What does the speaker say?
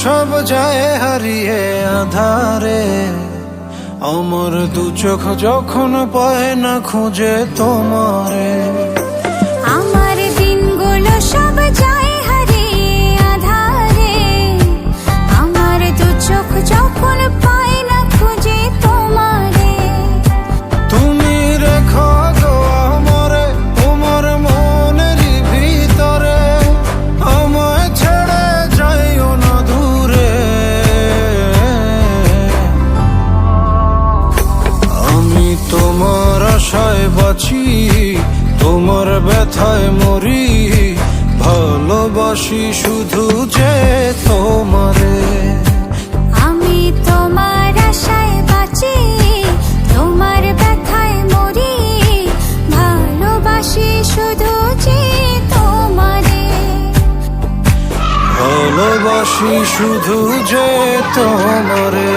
সব যায় হারিয়ে আধারে, আমার দু চোখ যখন পায় না খুঁজে তোমারে। আমার দিনগুলো সব যায় হারিয়ে আধারে, আমার দু চোখ যখন পায় না খুঁজে তোমারে। তুমি রেখো গো আমারে তোমার মনের ভিতরে, আমায় ছেড়ে যাইও না দূরে। আমি তোমার আশায় বাঁচি, তোমার ব্যথায় মরি, ভালোবাসি শুধু যে তোমারে। আমি তোমার আশায় বাঁচি, তোমার ব্যথায় মরি, ভালোবাসি শুধু যে তোমারে। ভালোবাসি শুধু যে তোমারে।